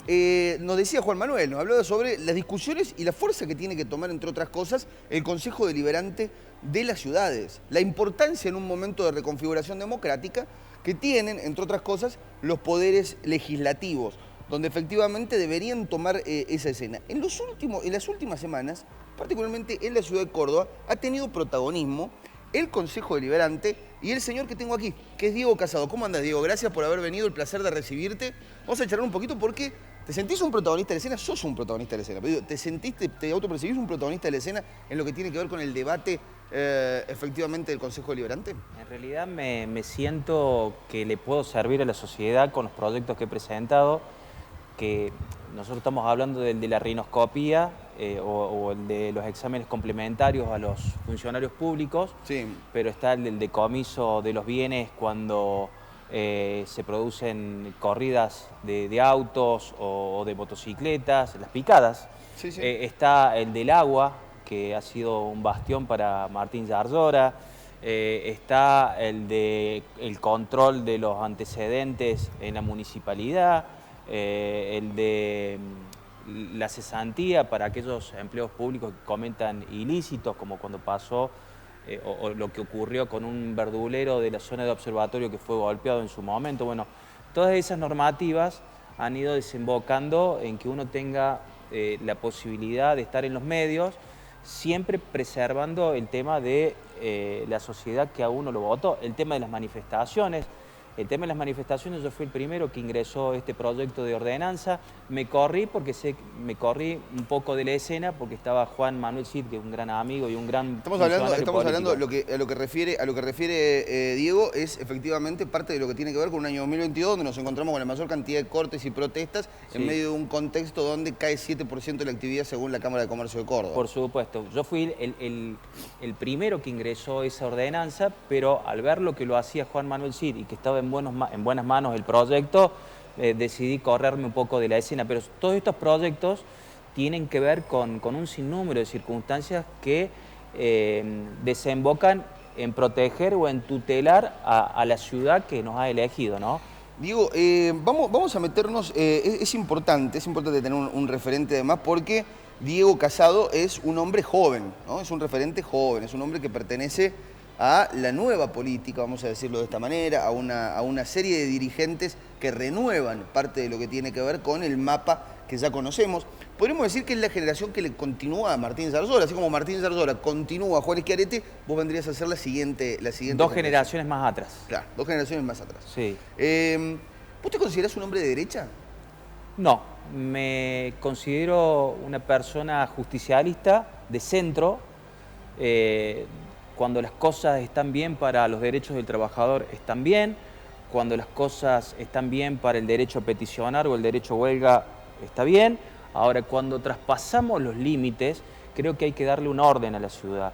nos decía Juan Manuel, nos hablaba sobre las discusiones y la fuerza que tiene que tomar, entre otras cosas, el Consejo Deliberante de las ciudades. La importancia en un momento de reconfiguración democrática que tienen, entre otras cosas, los poderes legislativos, donde efectivamente deberían tomar esa escena. En las últimas semanas, particularmente en la ciudad de Córdoba, ha tenido protagonismo el Consejo Deliberante y el señor que tengo aquí, que es Diego Casado. ¿Cómo andas, Diego? Gracias por haber venido, el placer de recibirte. Vamos a charlar un poquito porque ¿te sentís un protagonista de la escena? Sos un protagonista de la escena. Pero digo, ¿te autopercibís un protagonista de la escena en lo que tiene que ver con el debate efectivamente del Consejo Deliberante? En realidad me siento que le puedo servir a la sociedad con los proyectos que he presentado, que nosotros estamos hablando del de la rinoscopía o el de los exámenes complementarios a los funcionarios públicos, Sí. pero está el del decomiso de los bienes cuando se producen corridas de autos o de motocicletas, las picadas. Sí, sí. Está el del agua, que ha sido un bastión para Martín Zarzora. Está el control de los antecedentes en la municipalidad, el de la cesantía para aquellos empleos públicos que cometan ilícitos, como cuando pasó o lo que ocurrió con un verdulero de la zona de observatorio que fue golpeado en su momento. Bueno, todas esas normativas han ido desembocando en que uno tenga la posibilidad de estar en los medios, siempre preservando el tema de la sociedad que a uno lo votó, el tema de las manifestaciones. El tema de las manifestaciones, yo fui el primero que ingresó este proyecto de ordenanza. Me corrí un poco de la escena porque estaba Juan Manuel Cid, que es un gran amigo y un gran Estamos hablando político. a lo que refiere Diego, es efectivamente parte de lo que tiene que ver con un año 2022 donde nos encontramos con la mayor cantidad de cortes y protestas en medio de un contexto donde cae 7% de la actividad según la Cámara de Comercio de Córdoba. Por supuesto, yo fui el primero que ingresó esa ordenanza, pero al ver lo que lo hacía Juan Manuel Cid y que estaba en buenas manos el proyecto, decidí correrme un poco de la escena. Pero todos estos proyectos tienen que ver con un sinnúmero de circunstancias que desembocan en proteger o en tutelar a la ciudad que nos ha elegido, ¿no? Diego, vamos a meternos, es importante tener un referente además porque Diego Casado es un hombre joven, ¿no? Es un referente joven, es un hombre que pertenece a la nueva política, vamos a decirlo de esta manera, a una serie de dirigentes que renuevan parte de lo que tiene que ver con el mapa que ya conocemos. Podríamos decir que es la generación que le continúa a Martín Zarzora, así como Martín Zarzora continúa a Juan Schiaretti, vos vendrías a ser la siguiente Dos generaciones más atrás. Claro, 2 generaciones más atrás. Sí. ¿Vos te considerás un hombre de derecha? No, me considero una persona justicialista, de centro. Cuando las cosas están bien para los derechos del trabajador, están bien. Cuando las cosas están bien para el derecho a peticionar o el derecho a huelga, está bien. Ahora, cuando traspasamos los límites, creo que hay que darle un orden a la ciudad.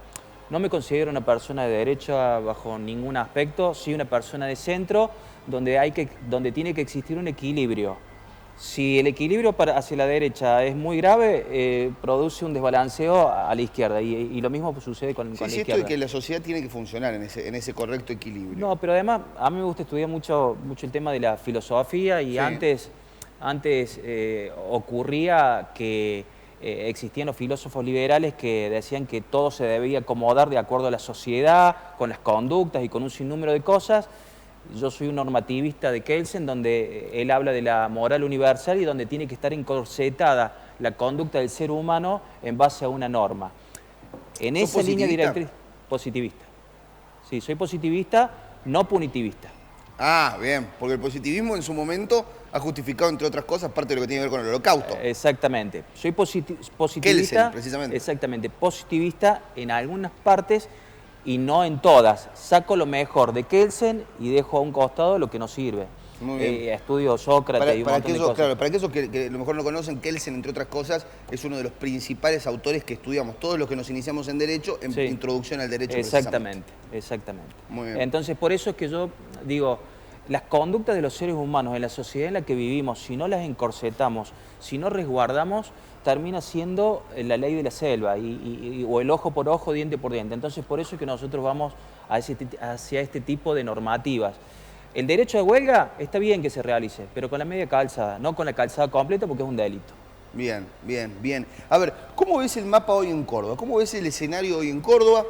No me considero una persona de derecha bajo ningún aspecto, sí una persona de centro, donde tiene que existir un equilibrio. Si el equilibrio hacia la derecha es muy grave, produce un desbalanceo a la izquierda y lo mismo sucede con la izquierda. Sí, esto de que la sociedad tiene que funcionar en ese correcto equilibrio. No, pero además a mí me gusta estudiar mucho el tema de la filosofía y Sí. antes ocurría que existían los filósofos liberales que decían que todo se debía acomodar de acuerdo a la sociedad, con las conductas y con un sinnúmero de cosas. Yo soy un normativista de Kelsen, donde él habla de la moral universal y donde tiene que estar encorsetada la conducta del ser humano en base a una norma. En esa línea directriz, positivista. Sí, soy positivista, no punitivista. Ah, bien, porque el positivismo en su momento ha justificado, entre otras cosas, parte de lo que tiene que ver con el holocausto. Exactamente. Soy positivista. Kelsen, precisamente. Exactamente, positivista en algunas partes y no en todas. Saco lo mejor de Kelsen y dejo a un costado lo que no sirve. Muy bien. Estudio Sócrates y un montón de cosas. Claro, para aquellos que a lo mejor no conocen, Kelsen, entre otras cosas, es uno de los principales autores que estudiamos todos los que nos iniciamos en Derecho, en Sí. Introducción al Derecho. Exactamente. Muy bien. Entonces, por eso es que yo digo, las conductas de los seres humanos en la sociedad en la que vivimos, si no las encorsetamos, si no resguardamos, termina siendo la ley de la selva o el ojo por ojo, diente por diente. Entonces, por eso es que nosotros vamos hacia este tipo de normativas. El derecho de huelga está bien que se realice, pero con la media calzada, no con la calzada completa porque es un delito. Bien, bien, bien. A ver, ¿cómo ves el mapa hoy en Córdoba? ¿Cómo ves el escenario hoy en Córdoba?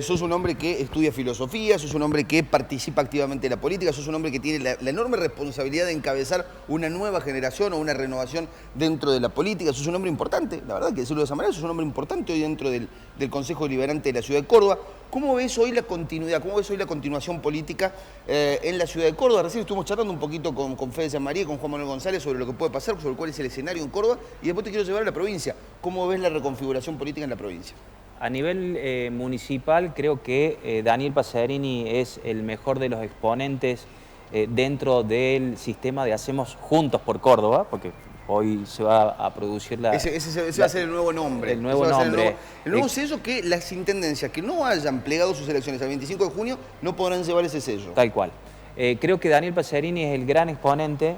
Sos un hombre que estudia filosofía, sos un hombre que participa activamente en la política, sos un hombre que tiene la enorme responsabilidad de encabezar una nueva generación o una renovación dentro de la política. Sos un hombre importante, la verdad que decirlo de esa manera, sos un hombre importante hoy dentro del Consejo Deliberante de la Ciudad de Córdoba. ¿Cómo ves hoy la continuidad, cómo ves hoy la continuación política en la Ciudad de Córdoba? Recién estuvimos charlando un poquito con Fede San María y con Juan Manuel González sobre lo que puede pasar, sobre cuál es el escenario en Córdoba, y después te quiero llevar a la provincia. ¿Cómo ves la reconfiguración política en la provincia? A nivel municipal, creo que Daniel Pacerini es el mejor de los exponentes dentro del sistema de Hacemos Juntos por Córdoba, porque hoy se va a producir ese va a ser el nuevo nombre. El nuevo nombre. El nuevo sello que las intendencias que no hayan plegado sus elecciones al 25 de junio no podrán llevar ese sello. Tal cual. Creo que Daniel Pacerini es el gran exponente,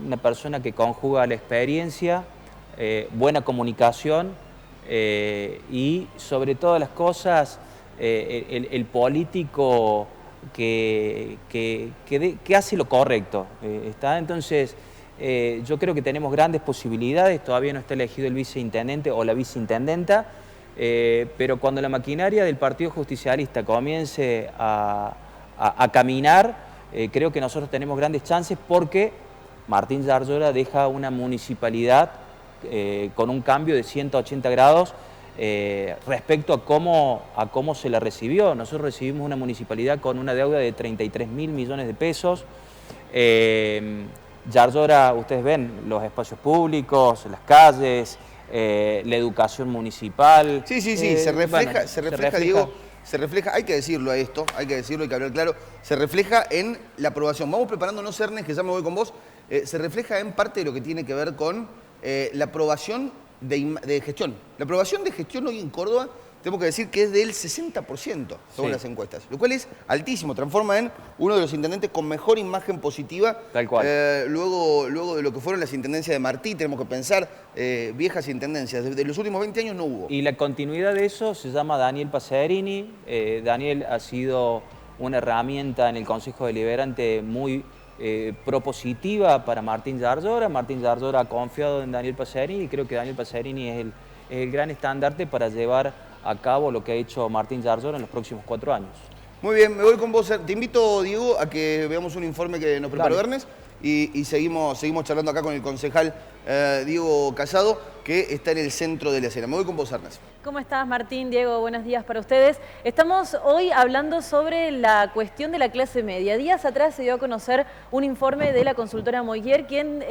una persona que conjuga la experiencia, buena comunicación, y sobre todas las cosas el político que hace lo correcto. Entonces yo creo que tenemos grandes posibilidades, todavía no está elegido el viceintendente o la viceintendenta, pero cuando la maquinaria del Partido Justicialista comience a caminar, creo que nosotros tenemos grandes chances porque Martín Zarzora deja una municipalidad con un cambio de 180 grados respecto a cómo se la recibió. Nosotros recibimos una municipalidad con una deuda de 33.000 millones de pesos. Zarzora, ustedes ven los espacios públicos, las calles, la educación municipal. Sí, se refleja, Diego, se refleja, hay que decirlo a esto, hay que decirlo, hay que hablar claro, se refleja en la aprobación. Vamos preparándonos, Ernest, que ya me voy con vos, se refleja en parte de lo que tiene que ver con la aprobación de gestión. La aprobación de gestión hoy en Córdoba, tengo que decir que es del 60%, según las encuestas, lo cual es altísimo, transforma en uno de los intendentes con mejor imagen positiva. Tal cual. Luego de lo que fueron las intendencias de Martí, tenemos que pensar viejas intendencias, desde los últimos 20 años no hubo. Y la continuidad de eso se llama Daniel Pacerini. Daniel ha sido una herramienta en el Consejo Deliberante muy propositiva para Martín Zarzora. Martín Zarzora ha confiado en Daniel Pacerini y creo que Daniel Pacerini es el gran estandarte para llevar a cabo lo que ha hecho Martín Zarzora en los próximos 4 años. Muy bien, me voy con vos. Te invito, Diego, a que veamos un informe que nos preparó Ernest y seguimos charlando acá con el concejal Diego Casado, que está en el centro de la escena. Me voy con vos, Ernest. ¿Cómo estás, Martín? Diego, buenos días para ustedes. Estamos hoy hablando sobre la cuestión de la clase media. Días atrás se dio a conocer un informe de la consultora Moyer, quien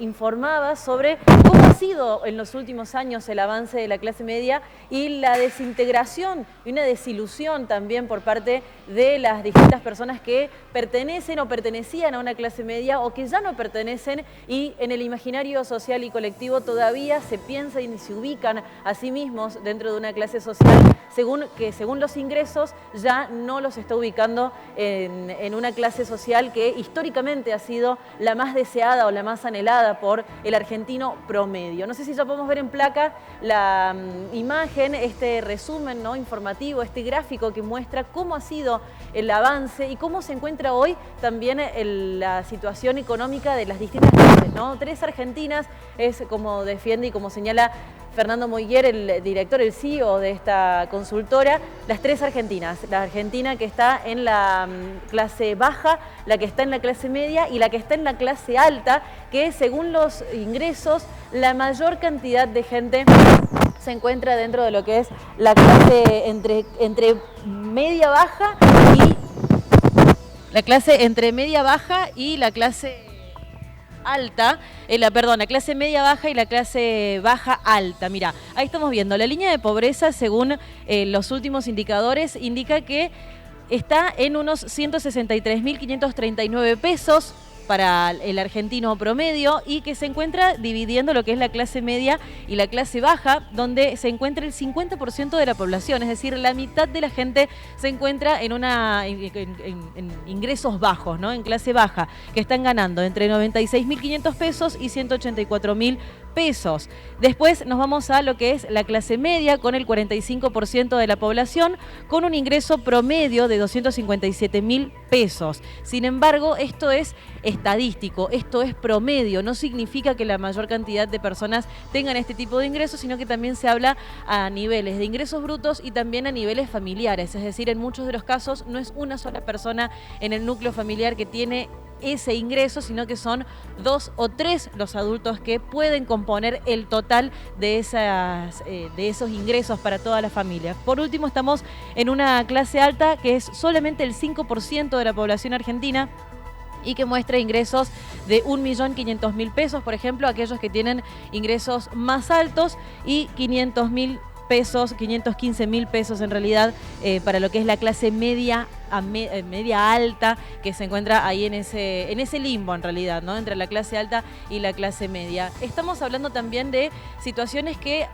informaba sobre cómo ha sido en los últimos años el avance de la clase media y la desintegración y una desilusión también por parte de las distintas personas que pertenecen o pertenecían a una clase media o que ya no pertenecen y en el imaginario social y colectivo todavía se piensan y se ubican a sí mismos dentro de una clase social según los ingresos ya no los está ubicando en una clase social que históricamente ha sido la más deseada o la más anhelada por el argentino promedio. No sé si ya podemos ver en placa la imagen, este resumen, ¿no?, informativo, este gráfico que muestra cómo ha sido el avance y cómo se encuentra hoy también la situación económica de las distintas clases, ¿no? 3 argentinas es como defiende y como señala Fernando Moyer, el director, el CEO de esta consultora, las 3 argentinas. La argentina que está en la clase baja, la que está en la clase media y la que está en la clase alta, que según los ingresos, la mayor cantidad de gente se encuentra dentro de lo que es la clase entre media baja y la clase entre media baja y la clase alta, la clase media baja y la clase baja alta. Mira, ahí estamos viendo la línea de pobreza según los últimos indicadores, indica que está en unos 163.539 pesos para el argentino promedio y que se encuentra dividiendo lo que es la clase media y la clase baja, donde se encuentra el 50% de la población, es decir, la mitad de la gente se encuentra en ingresos bajos, ¿no?, en clase baja, que están ganando entre 96.500 pesos y 184.000 pesos. Después nos vamos a lo que es la clase media, con el 45% de la población, con un ingreso promedio de 257.000 pesos. Sin embargo, esto es estadístico, esto es promedio, no significa que la mayor cantidad de personas tengan este tipo de ingresos, sino que también se habla a niveles de ingresos brutos y también a niveles familiares, es decir, en muchos de los casos no es una sola persona en el núcleo familiar que tiene ese ingreso, sino que son 2 o 3 los adultos que pueden componer el total de esos ingresos para toda la familia. Por último, estamos en una clase alta que es solamente el 5% de la población argentina y que muestra ingresos de 1.500.000 pesos, por ejemplo, aquellos que tienen ingresos más altos, y 500.000 pesos, 515.000 pesos en realidad, para lo que es la clase media media alta, que se encuentra ahí en ese limbo en realidad, ¿no? Entre la clase alta y la clase media. Estamos hablando también de situaciones que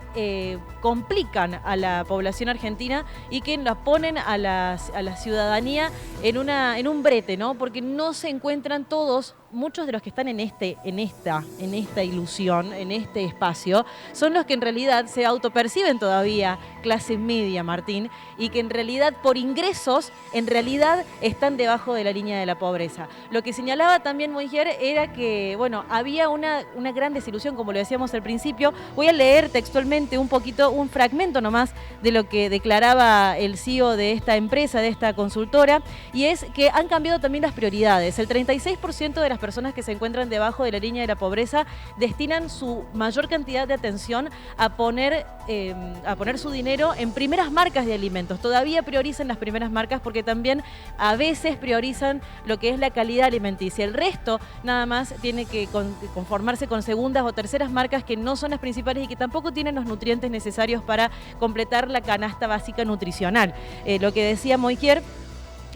complican a la población argentina y que la ponen a la ciudadanía en un brete, ¿no? Porque no se encuentran todos. Muchos de los que están en esta ilusión, en este espacio, son los que en realidad se autoperciben todavía clase media, Martín, y que en realidad por ingresos, en realidad están debajo de la línea de la pobreza. Lo que señalaba también Moijer era que, bueno, había una gran desilusión, como lo decíamos al principio. Voy a leer textualmente un poquito, un fragmento nomás de lo que declaraba el CEO de esta empresa, de esta consultora, y es que han cambiado también las prioridades. El 36% de las personas que se encuentran debajo de la línea de la pobreza destinan su mayor cantidad de atención a poner su dinero en primeras marcas de alimentos. Todavía priorizan las primeras marcas porque también a veces priorizan lo que es la calidad alimenticia. El resto nada más tiene que conformarse con segundas o terceras marcas que no son las principales y que tampoco tienen los nutrientes necesarios para completar la canasta básica nutricional. Lo que decía Moijer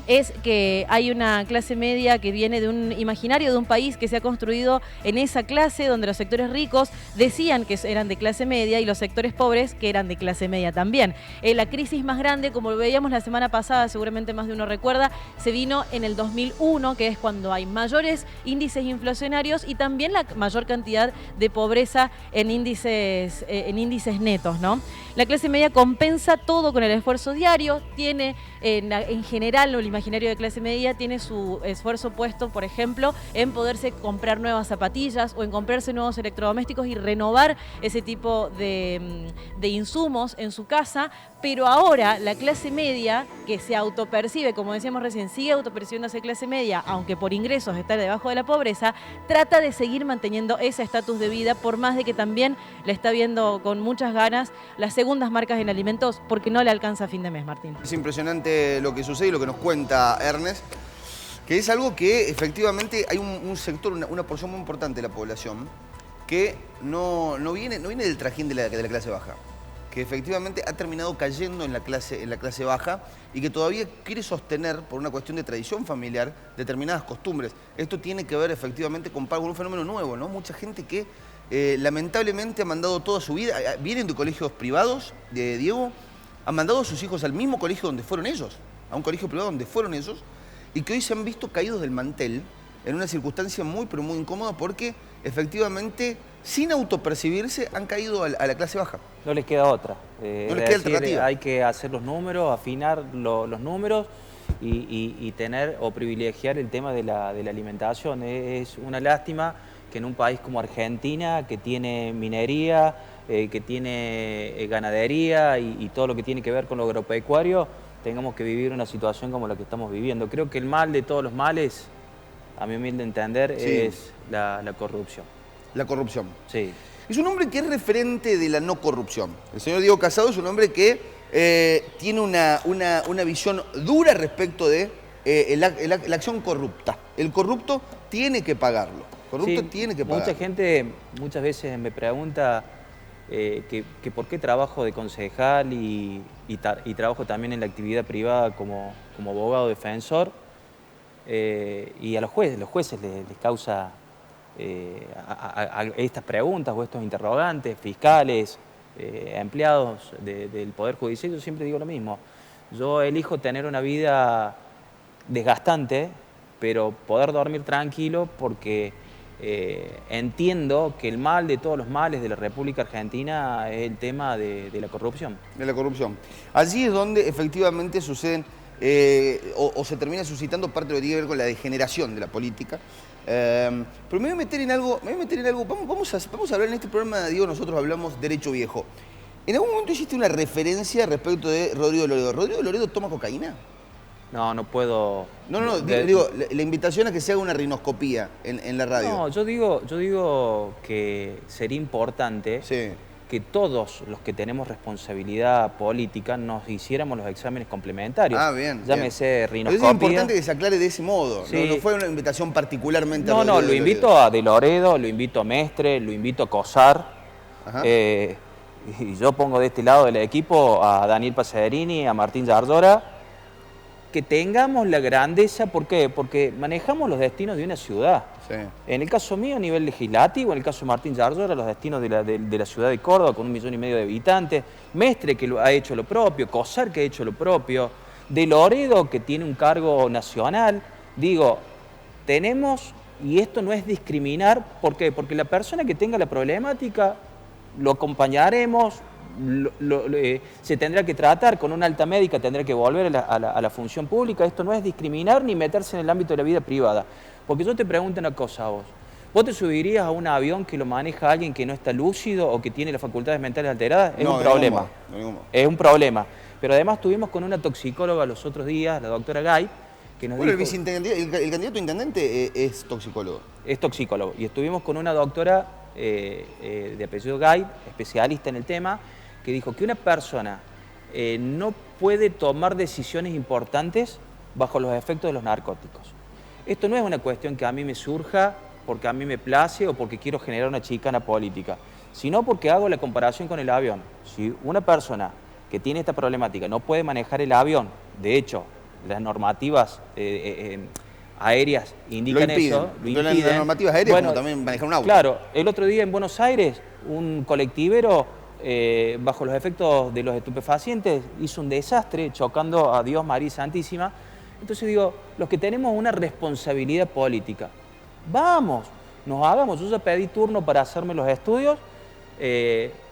es que hay una clase media que viene de un imaginario de un país que se ha construido en esa clase, donde los sectores ricos decían que eran de clase media y los sectores pobres que eran de clase media también. La crisis más grande, como lo veíamos la semana pasada, seguramente más de uno recuerda, se vino en el 2001, que es cuando hay mayores índices inflacionarios y también la mayor cantidad de pobreza en índices netos, ¿no? La clase media compensa todo con el esfuerzo diario, tiene en general el imaginario de clase media tiene su esfuerzo puesto, por ejemplo, en poderse comprar nuevas zapatillas o en comprarse nuevos electrodomésticos y renovar ese tipo de insumos en su casa, pero ahora la clase media, que se autopercibe, como decíamos recién, sigue autopercibiéndose clase media, aunque por ingresos está debajo de la pobreza, trata de seguir manteniendo ese estatus de vida, por más de que también le está viendo con muchas ganas las segundas marcas en alimentos, porque no le alcanza a fin de mes, Martín. Es impresionante lo que sucede y lo que nos cuenta Ernest, que es algo que efectivamente hay un sector, una porción muy importante de la población que no viene del trajín de la clase baja, que efectivamente ha terminado cayendo en la clase baja y que todavía quiere sostener, por una cuestión de tradición familiar, determinadas costumbres. Esto tiene que ver efectivamente con un fenómeno nuevo, ¿no? Mucha gente que lamentablemente ha mandado toda su vida, vienen de colegios privados, de Diego, han mandado a sus hijos al mismo colegio donde fueron ellos, a un colegio privado donde fueron ellos, y que hoy se han visto caídos del mantel en una circunstancia muy, pero muy incómoda porque efectivamente, sin autopercibirse, han caído a la clase baja. No les queda otra. No les queda alternativa. Hay que hacer los números, afinar los números y tener o privilegiar el tema de la alimentación. Es una lástima que en un país como Argentina, que tiene minería, que tiene ganadería y todo lo que tiene que ver con lo agropecuario, tengamos que vivir una situación como la que estamos viviendo. Creo que el mal de todos los males, a mi humilde entender, sí, es la corrupción. La corrupción. Sí. Es un hombre que es referente de la no corrupción. El señor Diego Casado es un hombre que tiene una visión dura respecto de la acción corrupta. El corrupto tiene que pagarlo. Corrupto sí, tiene que pagarlo. Mucha gente muchas veces me pregunta que por qué trabajo de concejal y trabajo también en la actividad privada como abogado defensor. Y a los jueces les causa a estas preguntas o estos interrogantes, fiscales, empleados del Poder Judicial. Yo siempre digo lo mismo. Yo elijo tener una vida desgastante, pero poder dormir tranquilo porque entiendo que el mal de todos los males de la República Argentina es el tema de la corrupción. De la corrupción. Allí es donde efectivamente suceden o se termina suscitando parte de lo que tiene que ver con la degeneración de la política. Pero me voy a meter en algo, vamos a hablar en este programa, digo, nosotros hablamos derecho viejo. ¿En algún momento hiciste una referencia respecto de Rodrigo Loredo? ¿Rodrigo Loredo toma cocaína? No, no puedo... Digo, la invitación a que se haga una rinoscopía en la radio. No, yo digo que sería importante que todos los que tenemos responsabilidad política nos hiciéramos los exámenes complementarios. Ah, bien. Llámese rinoscopía. Es importante que se aclare de ese modo. Sí. No fue una invitación particularmente a No, Rodrigo lo Loredo. invito a De Loredo, lo invito a Mestre, lo invito a Cosar. Ajá. Y yo pongo de este lado del equipo a Daniel Pacerini, a Martín Zarzora, que tengamos la grandeza, ¿por qué? Porque manejamos los destinos de una ciudad. Sí. En el caso mío a nivel legislativo, en el caso de Martín Zarzora, los destinos de la ciudad de Córdoba con 1,5 millones de habitantes, Mestre que ha hecho lo propio, Cosar que ha hecho lo propio, De Loredo que tiene un cargo nacional. Digo, tenemos, y esto no es discriminar, ¿por qué? Porque la persona que tenga la problemática lo acompañaremos, se tendrá que tratar con una alta médica, tendrá que volver a la función pública. Esto no es discriminar ni meterse en el ámbito de la vida privada. Porque yo te pregunto una cosa a vos. ¿Vos te subirías a un avión que lo maneja alguien que no está lúcido o que tiene las facultades mentales alteradas? Es un problema. Es un problema. Pero además estuvimos con una toxicóloga los otros días, la doctora Gay, que nos dijo... El candidato a intendente es toxicólogo. Es toxicólogo. Y estuvimos con una doctora de apellido Gay, especialista en el tema, que dijo que una persona no puede tomar decisiones importantes bajo los efectos de los narcóticos. Esto no es una cuestión que a mí me surja porque a mí me place o porque quiero generar una chicana política, sino porque hago la comparación con el avión. Si una persona que tiene esta problemática no puede manejar el avión, de hecho, las normativas aéreas indican eso, lo impiden. Las normativas aéreas, bueno, como también manejar un auto. Claro, el otro día en Buenos Aires, un colectivero, bajo los efectos de los estupefacientes, hizo un desastre chocando a Dios, María Santísima. Entonces digo, los que tenemos una responsabilidad política, vamos, nos hagamos. Yo ya pedí turno para hacerme los estudios,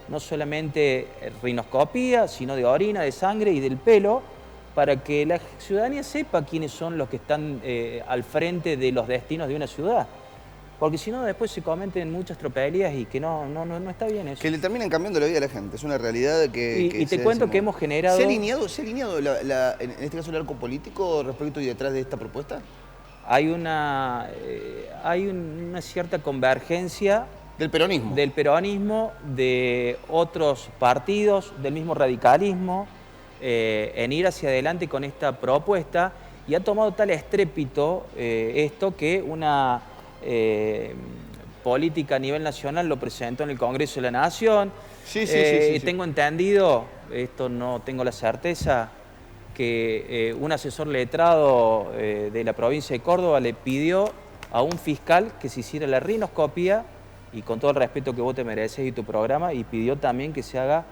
no solamente rinoscopía, sino de orina, de sangre y del pelo, para que la ciudadanía sepa quiénes son los que están al frente de los destinos de una ciudad. Porque si no, después se cometen muchas tropelías y que no está bien eso. Que le terminan cambiando la vida a la gente, es una realidad que... Y te cuento que hemos generado... ¿Se ha alineado en este caso el arco político respecto y detrás de esta propuesta? Hay una cierta convergencia... Del peronismo. Del peronismo, de otros partidos, del mismo radicalismo, en ir hacia adelante con esta propuesta, y ha tomado tal estrépito esto que una política a nivel nacional lo presentó en el Congreso de la Nación. Sí. Tengo entendido, esto no tengo la certeza, que un asesor letrado de la provincia de Córdoba le pidió a un fiscal que se hiciera la rinoscopía, y con todo el respeto que vos te mereces y tu programa, y pidió también que se haga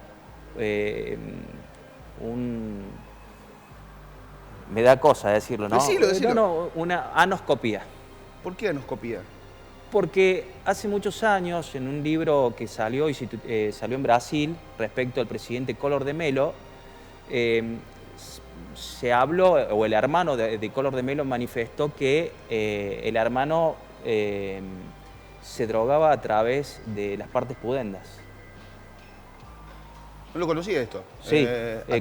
me da cosa decirlo, ¿no? Decilo. No, una anoscopía. ¿Por qué anoscopía? Porque hace muchos años, en un libro que salió en Brasil respecto al presidente Collor de Mello, se habló, o el hermano de Collor de Mello manifestó que el hermano se drogaba a través de las partes pudendas. ¿No lo conocía esto? Sí,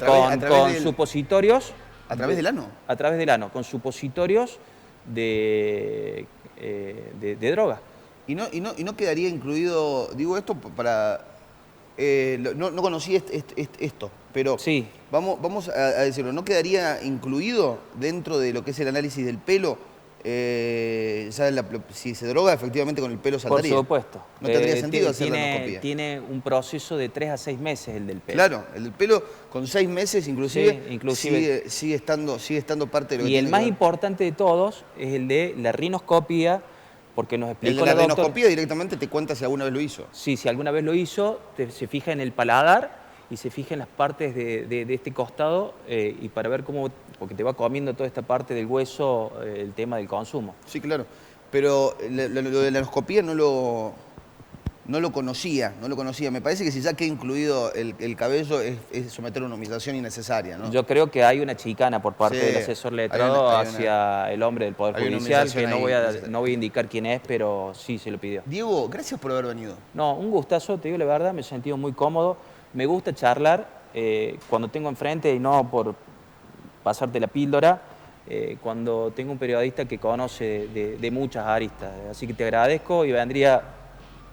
con supositorios. ¿A través del ano? A través del ano, con supositorios de droga. ¿Y no quedaría incluido, digo esto para... no conocí esto, pero sí. Vamos a decirlo, ¿no quedaría incluido dentro de lo que es el análisis del pelo? Si se droga, efectivamente con el pelo saltaría. Por supuesto. ¿No tendría sentido hacer la anoscopía? Tiene un proceso de 3 a 6 meses el del pelo. Claro, el del pelo con 6 meses inclusive sigue estando parte de lo que y el más importante de todos es el de la rinoscopía, porque nos explicó la rinoscopía directamente te cuenta si alguna vez lo hizo. Sí, si alguna vez lo hizo, se fija en el paladar y se fija en las partes de este costado y para ver cómo, porque te va comiendo toda esta parte del hueso, el tema del consumo. Sí, claro. pero lo de la endoscopía no lo conocía. Me parece que si ya queda incluido el cabello es someter a una humillación innecesaria, ¿no? Yo creo que hay una chicana por parte Sí, del asesor letrado hacia el hombre del Poder hay una Judicial, que humillación no voy a indicar quién es, pero sí se lo pidió. Diego, gracias por haber venido. No, un gustazo, te digo la verdad, me he sentido muy cómodo. Me gusta charlar cuando tengo enfrente y no por pasarte la píldora, cuando tengo un periodista que conoce de muchas aristas. Así que te agradezco y vendría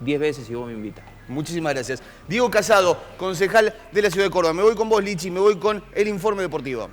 10 veces si vos me invitas. Muchísimas gracias. Diego Casado, concejal de la Ciudad de Córdoba. Me voy con vos, Lichi, me voy con el informe deportivo.